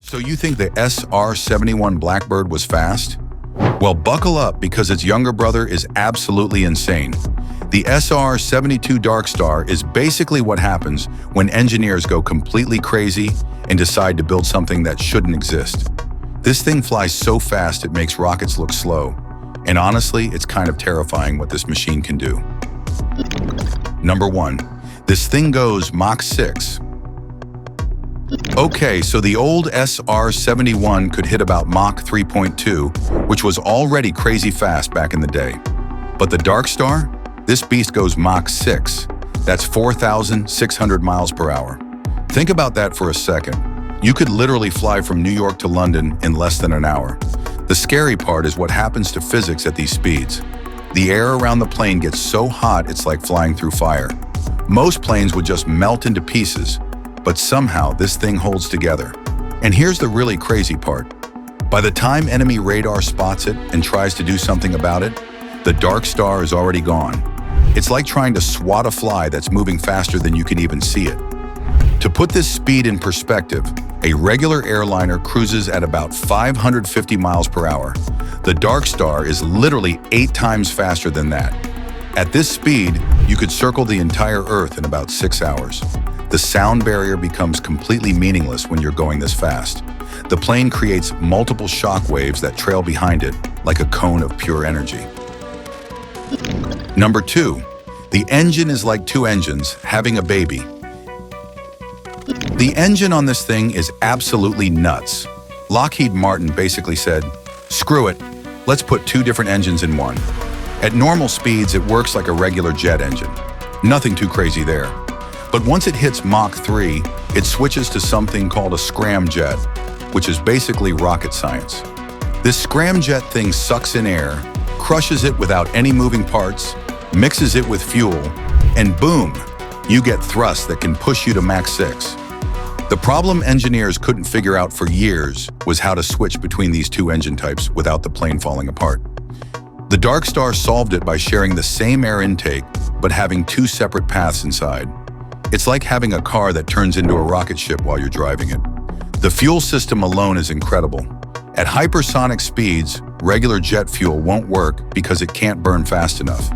So you think the SR-71 Blackbird was fast? Well, buckle up because its younger brother is absolutely insane. The SR-72 DARKSTAR is basically what happens when engineers go completely crazy and decide to build something that shouldn't exist. This thing flies so fast it makes rockets look slow. And honestly, it's kind of terrifying what this machine can do. Number 1. This thing goes Mach 6. Okay, so the old SR-71 could hit about Mach 3.2, which was already crazy fast back in the day. But the DARKSTAR? This beast goes Mach 6. That's 4,600 miles per hour. Think about that for a second. You could literally fly from New York to London in less than an hour. The scary part is what happens to physics at these speeds. The air around the plane gets so hot it's like flying through fire. Most planes would just melt into pieces, but somehow this thing holds together. And here's the really crazy part. By the time enemy radar spots it and tries to do something about it, the DARKSTAR is already gone. It's like trying to swat a fly that's moving faster than you can even see it. To put this speed in perspective, a regular airliner cruises at about 550 miles per hour. The DARKSTAR is literally 8 times faster than that. At this speed, you could circle the entire Earth in about 6 hours. The sound barrier becomes completely meaningless when you're going this fast. The plane creates multiple shock waves that trail behind it like a cone of pure energy. Number 2. The engine is like 2 engines having a baby. The engine on this thing is absolutely nuts. Lockheed Martin basically said, "Screw it, let's put 2 different engines in one." At normal speeds, it works like a regular jet engine. Nothing too crazy there. But once it hits Mach 3, it switches to something called a scramjet, which is basically rocket science. This scramjet thing sucks in air, crushes it without any moving parts, mixes it with fuel, and boom, you get thrust that can push you to Mach 6. The problem engineers couldn't figure out for years was how to switch between these 2 engine types without the plane falling apart. The DARKSTAR solved it by sharing the same air intake, but having 2 separate paths inside. It's like having a car that turns into a rocket ship while you're driving it. The fuel system alone is incredible. At hypersonic speeds, regular jet fuel won't work because it can't burn fast enough.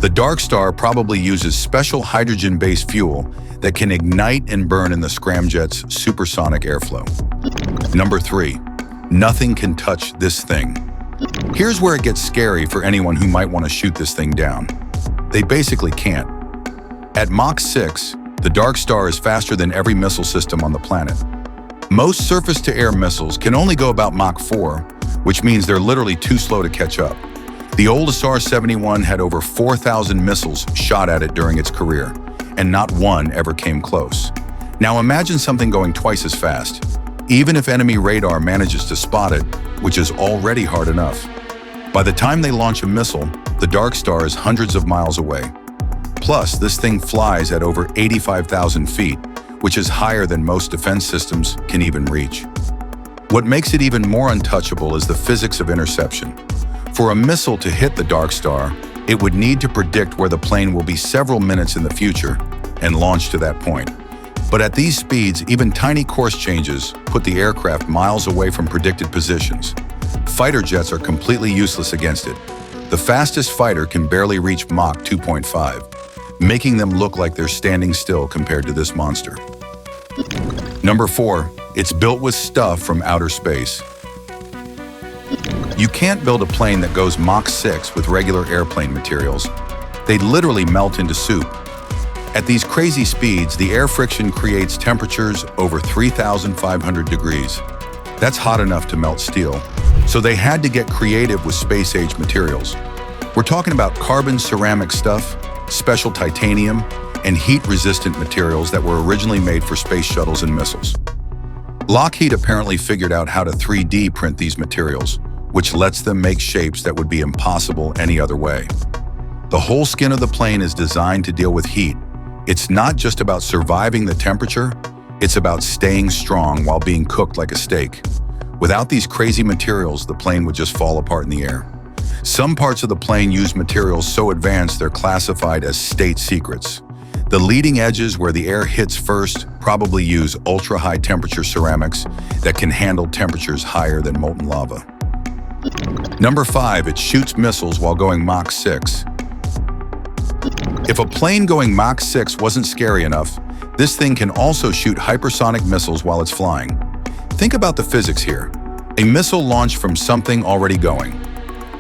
The DARKSTAR probably uses special hydrogen-based fuel that can ignite and burn in the scramjet's supersonic airflow. Number 3. Nothing can touch this thing. Here's where it gets scary for anyone who might want to shoot this thing down. They basically can't. At Mach 6, the DARKSTAR is faster than every missile system on the planet. Most surface-to-air missiles can only go about Mach 4, which means they're literally too slow to catch up. The old SR-71 had over 4,000 missiles shot at it during its career, and not one ever came close. Now imagine something going twice as fast, even if enemy radar manages to spot it, which is already hard enough. By the time they launch a missile, the DARKSTAR is hundreds of miles away. Plus, this thing flies at over 85,000 feet, which is higher than most defense systems can even reach. What makes it even more untouchable is the physics of interception. For a missile to hit the DARKSTAR, it would need to predict where the plane will be several minutes in the future and launch to that point. But at these speeds, even tiny course changes put the aircraft miles away from predicted positions. Fighter jets are completely useless against it. The fastest fighter can barely reach Mach 2.5, making them look like they're standing still compared to this monster. Number 4, it's built with stuff from outer space. You can't build a plane that goes Mach 6 with regular airplane materials. They'd literally melt into soup. At these crazy speeds, the air friction creates temperatures over 3,500 degrees. That's hot enough to melt steel. So they had to get creative with space-age materials. We're talking about carbon ceramic stuff, special titanium, and heat-resistant materials that were originally made for space shuttles and missiles. Lockheed apparently figured out how to 3D print these materials, which lets them make shapes that would be impossible any other way. The whole skin of the plane is designed to deal with heat. It's not just about surviving the temperature, it's about staying strong while being cooked like a steak. Without these crazy materials, the plane would just fall apart in the air. Some parts of the plane use materials so advanced they're classified as state secrets. The leading edges where the air hits first probably use ultra-high temperature ceramics that can handle temperatures higher than molten lava. Number 5, it shoots missiles while going Mach 6. If a plane going Mach 6 wasn't scary enough, this thing can also shoot hypersonic missiles while it's flying. Think about the physics here. A missile launched from something already going.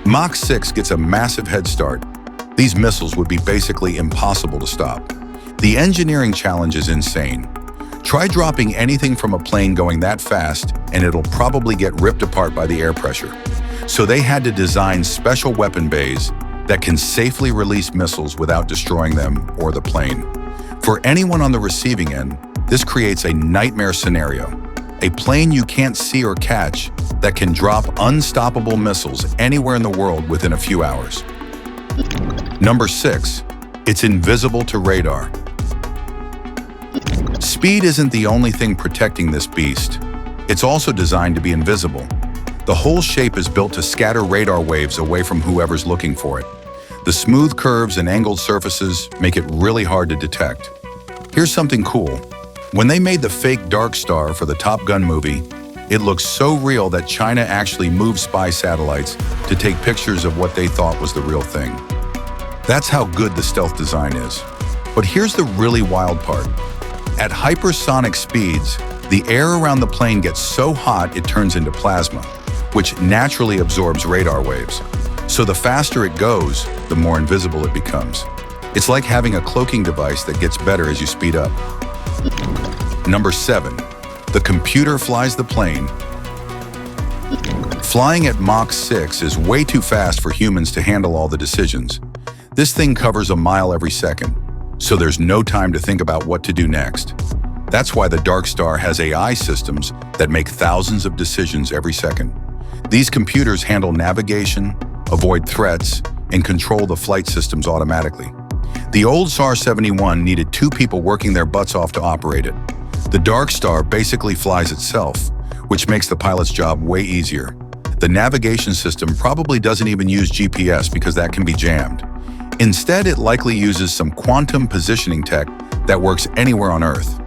Mach 6 gets a massive head start. These missiles would be basically impossible to stop. The engineering challenge is insane. Try dropping anything from a plane going that fast, and it'll probably get ripped apart by the air pressure. So they had to design special weapon bays that can safely release missiles without destroying them or the plane. For anyone on the receiving end, this creates a nightmare scenario. A plane you can't see or catch that can drop unstoppable missiles anywhere in the world within a few hours. Number 6, it's invisible to radar. Speed isn't the only thing protecting this beast. It's also designed to be invisible. The whole shape is built to scatter radar waves away from whoever's looking for it. The smooth curves and angled surfaces make it really hard to detect. Here's something cool. When they made the fake DARKSTAR for the Top Gun movie, it looks so real that China actually moved spy satellites to take pictures of what they thought was the real thing. That's how good the stealth design is. But here's the really wild part. At hypersonic speeds, the air around the plane gets so hot it turns into plasma, which naturally absorbs radar waves. So the faster it goes, the more invisible it becomes. It's like having a cloaking device that gets better as you speed up. Number 7, the computer flies the plane. Flying at Mach 6 is way too fast for humans to handle all the decisions. This thing covers a mile every second, so there's no time to think about what to do next. That's why the DARKSTAR has AI systems that make thousands of decisions every second. These computers handle navigation, avoid threats, and control the flight systems automatically. The old SR-71 needed 2 people working their butts off to operate it. The DARKSTAR basically flies itself, which makes the pilot's job way easier. The navigation system probably doesn't even use GPS because that can be jammed. Instead, it likely uses some quantum positioning tech that works anywhere on Earth.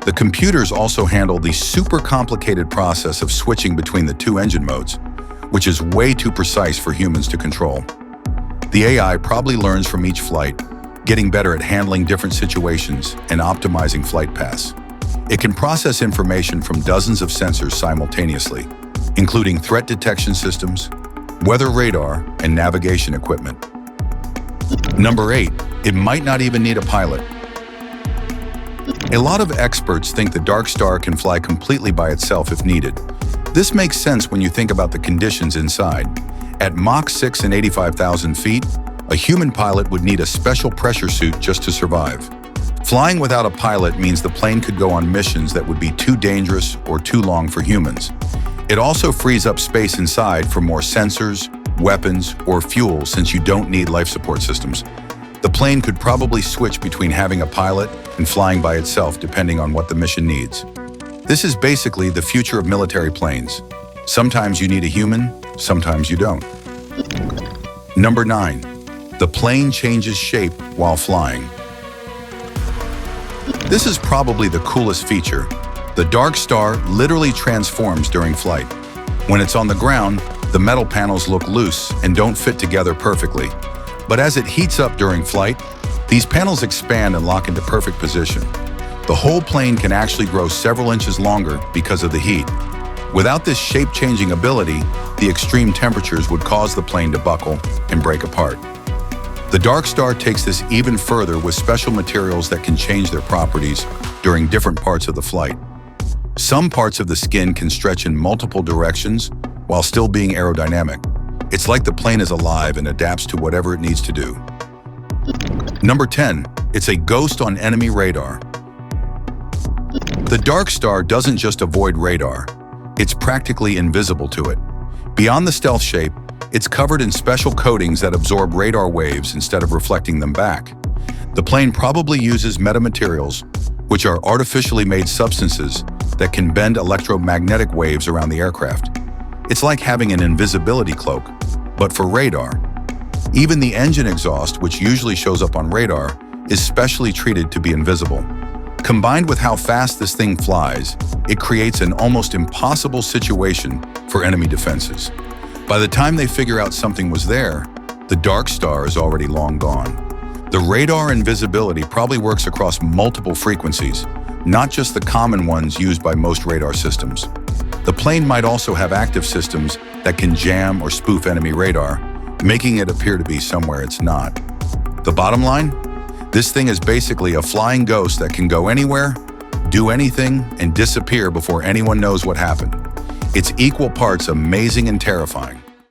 The computers also handle the super complicated process of switching between the 2 engine modes, which is way too precise for humans to control. The AI probably learns from each flight, getting better at handling different situations and optimizing flight paths. It can process information from dozens of sensors simultaneously, including threat detection systems, weather radar, and navigation equipment. Number 8, it might not even need a pilot. A lot of experts think the DARKSTAR can fly completely by itself if needed. This makes sense when you think about the conditions inside. At Mach 6 and 85,000 feet, a human pilot would need a special pressure suit just to survive. Flying without a pilot means the plane could go on missions that would be too dangerous or too long for humans. It also frees up space inside for more sensors, weapons, or fuel since you don't need life support systems. The plane could probably switch between having a pilot and flying by itself depending on what the mission needs. This is basically the future of military planes. Sometimes you need a human, sometimes you don't. Number 9, the plane changes shape while flying. This is probably the coolest feature. The DARKSTAR literally transforms during flight. When it's on the ground, the metal panels look loose and don't fit together perfectly. But as it heats up during flight, these panels expand and lock into perfect position. The whole plane can actually grow several inches longer because of the heat. Without this shape-changing ability, the extreme temperatures would cause the plane to buckle and break apart. The DARKSTAR takes this even further with special materials that can change their properties during different parts of the flight. Some parts of the skin can stretch in multiple directions while still being aerodynamic. It's like the plane is alive and adapts to whatever it needs to do. Number 10, it's a ghost on enemy radar. The DARKSTAR doesn't just avoid radar, it's practically invisible to it. Beyond the stealth shape, it's covered in special coatings that absorb radar waves instead of reflecting them back. The plane probably uses metamaterials, which are artificially made substances that can bend electromagnetic waves around the aircraft. It's like having an invisibility cloak, but for radar. Even the engine exhaust, which usually shows up on radar, is specially treated to be invisible. Combined with how fast this thing flies, it creates an almost impossible situation for enemy defenses. By the time they figure out something was there, the DARKSTAR is already long gone. The radar invisibility probably works across multiple frequencies, not just the common ones used by most radar systems. The plane might also have active systems that can jam or spoof enemy radar, making it appear to be somewhere it's not. The bottom line? This thing is basically a flying ghost that can go anywhere, do anything, and disappear before anyone knows what happened. It's equal parts amazing and terrifying.